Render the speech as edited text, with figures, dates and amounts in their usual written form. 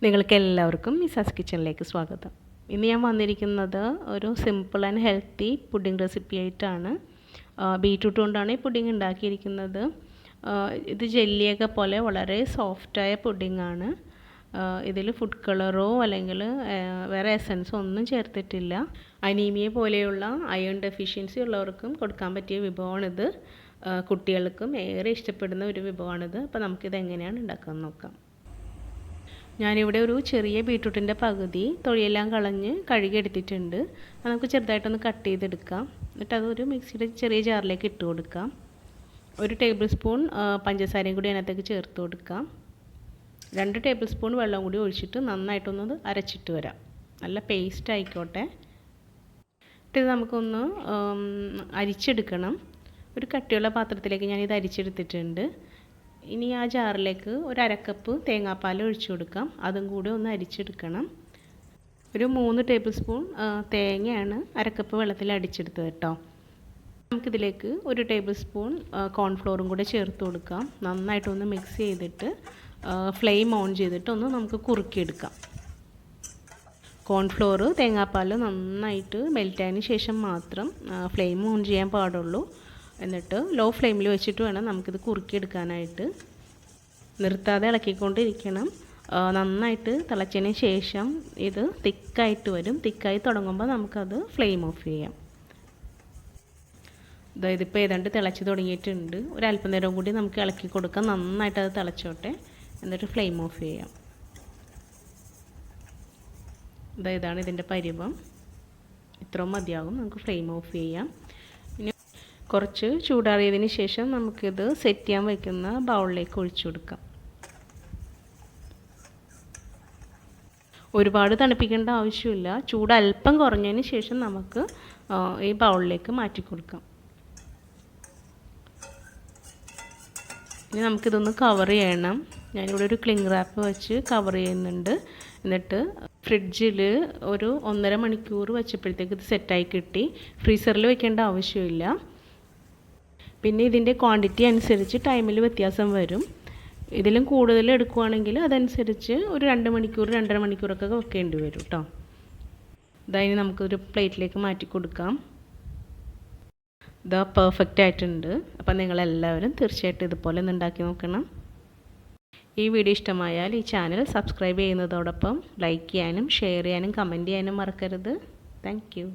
നിങ്ങൾക്ക് എല്ലാവർക്കും മിസാസ് കിച്ചണിലേക്ക് സ്വാഗതം. ഇന്ന് ഞാൻ വന്നിരിക്കുന്നത് ഒരു simple and healthy pudding recipe ആയിട്ടാണ്. ബീറ്റ്റൂട്ട് കൊണ്ടാണ് ഈ പുഡിംഗ് ഉണ്ടാക്കിയിരിക്കുന്നത്. ഇത് ജെല്ലിയൊക്കെ പോലെ വളരെ സോഫ്റ്റായ പുഡിംഗാണ്. ഇതിൽ ഫുഡ് കളറോ അല്ലെങ്കിൽ വേറെ എസൻസോ ഒന്നും ചേർത്തിട്ടില്ല. അനീമിയ പോലെയുള്ള അയൺ ഡെഫിഷ്യൻസി ഉള്ളവർക്കും കൊടുക്കാൻ പറ്റിയ വിഭവമാണിത്. കുട്ടികൾക്കും ഏറെ ഇഷ്ടപ്പെടുന്ന ഒരു വിഭവമാണിത്. അപ്പോൾ നമുക്കിത് എങ്ങനെയാണ് ഉണ്ടാക്കാമെന്ന് നോക്കാം. ഞാനിവിടെ ഒരു ചെറിയ ബീട്രൂട്ടിൻ്റെ പകുതി തൊലിയെല്ലാം കളഞ്ഞ് കഴുകി എടുത്തിട്ടുണ്ട്. അത് നമുക്ക് ചെറുതായിട്ടൊന്ന് കട്ട് ചെയ്തെടുക്കാം. എന്നിട്ട് അതൊരു മിക്സിയുടെ ചെറിയ ജാറിലേക്ക് ഇട്ട് കൊടുക്കാം. 1 ടേബിൾ സ്പൂൺ പഞ്ചസാരയും കൂടി അതിനകത്തേക്ക് ചേർത്ത് കൊടുക്കാം. 2 ടേബിൾ സ്പൂൺ വെള്ളം കൂടി ഒഴിച്ചിട്ട് നന്നായിട്ടൊന്ന് അരച്ചിട്ട് വരാം. നല്ല പേസ്റ്റ് ആയിക്കോട്ടെ. ഇത് നമുക്കൊന്ന് അരിച്ചെടുക്കണം. ഒരു കട്ടിയുള്ള പാത്രത്തിലേക്ക് ഞാനിത് അരിച്ചെടുത്തിട്ടുണ്ട്. ഇനി ആ ജാറിലേക്ക് ഒരു അരക്കപ്പ് തേങ്ങാപ്പാൽ ഒഴിച്ചു കൊടുക്കാം. അതും കൂടി ഒന്ന് അരിച്ചെടുക്കണം. ഒരു 3 ടേബിൾ സ്പൂൺ തേങ്ങയാണ് അരക്കപ്പ് വെള്ളത്തിൽ അടിച്ചെടുത്തത് കേട്ടോ. നമുക്കിതിലേക്ക് 1 ടേബിൾ സ്പൂൺ കോൺഫ്ലോറും കൂടെ ചേർത്ത് കൊടുക്കാം. നന്നായിട്ടൊന്ന് മിക്സ് ചെയ്തിട്ട് ഫ്ലെയിം ഓൺ ചെയ്തിട്ട് ഒന്ന് നമുക്ക് കുറുക്കിയെടുക്കാം. കോൺഫ്ലോർ തേങ്ങാപ്പാൽ നന്നായിട്ട് മെൽറ്റായതിന് ശേഷം മാത്രം ഫ്ലെയിം ഓൺ ചെയ്യാൻ പാടുള്ളൂ. എന്നിട്ട് ലോ ഫ്ലെയിമിൽ വെച്ചിട്ട് വേണം നമുക്കിത് കുറുക്കിയെടുക്കാനായിട്ട്. നിർത്താതെ ഇളക്കിക്കൊണ്ടിരിക്കണം. നന്നായിട്ട് തിളച്ചതിന് ശേഷം ഇത് തിക്കായിട്ട് വരും. തിക്കായി തുടങ്ങുമ്പോൾ നമുക്കത് ഫ്ലെയിം ഓഫ് ചെയ്യാം. ഇതിപ്പോൾ ഏതാണ്ട് തിളച്ച് തുടങ്ങിയിട്ടുണ്ട്. ഒരല്പം നേരം കൂടി നമുക്ക് ഇളക്കി കൊടുക്കാം. നന്നായിട്ട് അത് തിളച്ചോട്ടെ. എന്നിട്ട് ഫ്ലെയിം ഓഫ് ചെയ്യാം. ഇതാണ് ഇതിൻ്റെ പരുവം. ഇത്രയും മതിയാകും. നമുക്ക് ഫ്ലെയിം ഓഫ് ചെയ്യാം. കുറച്ച് ചൂടാറിയതിന് ശേഷം നമുക്കിത് സെറ്റ് ചെയ്യാൻ വയ്ക്കുന്ന ബൗളിലേക്ക് ഒഴിച്ചു കൊടുക്കാം. ഒരുപാട് തണുപ്പിക്കേണ്ട ആവശ്യമില്ല. ചൂട് അല്പം കുറഞ്ഞതിന് ശേഷം നമുക്ക് ഈ ബൗളിലേക്ക് മാറ്റി കൊടുക്കാം. ഇനി നമുക്കിതൊന്ന് കവർ ചെയ്യണം. ഞാനിവിടെ ഒരു ക്ലിംഗ് റാപ്പ് വെച്ച് കവർ ചെയ്യുന്നുണ്ട്. എന്നിട്ട് ഫ്രിഡ്ജിൽ ഒരു 1.5 മണിക്കൂർ വെച്ചപ്പോഴത്തേക്ക് ഇത് സെറ്റായി കിട്ടി. ഫ്രീസറിൽ വെക്കേണ്ട ആവശ്യമില്ല. പിന്നെ ഇതിൻ്റെ ക്വാണ്ടിറ്റി അനുസരിച്ച് ടൈമിൽ വ്യത്യാസം വരും. ഇതിലും കൂടുതൽ എടുക്കുകയാണെങ്കിൽ അതനുസരിച്ച് ഒരു 2 മണിക്കൂർ 2.5 മണിക്കൂറൊക്കെ വെക്കേണ്ടി വരും കേട്ടോ. ഇതായി നമുക്കൊരു പ്ലേറ്റിലേക്ക് മാറ്റി കൊടുക്കാം. ഇതാ പെർഫെക്റ്റ് ആയിട്ടുണ്ട്. അപ്പം നിങ്ങളെല്ലാവരും തീർച്ചയായിട്ടും ഇതുപോലെ ഒന്ന് ഉണ്ടാക്കി നോക്കണം. ഈ വീഡിയോ ഇഷ്ടമായാൽ ഈ ചാനൽ സബ്സ്ക്രൈബ് ചെയ്യുന്നതോടൊപ്പം ലൈക്ക് ചെയ്യാനും ഷെയർ ചെയ്യാനും കമൻറ്റ് ചെയ്യാനും മറക്കരുത്. Thank you.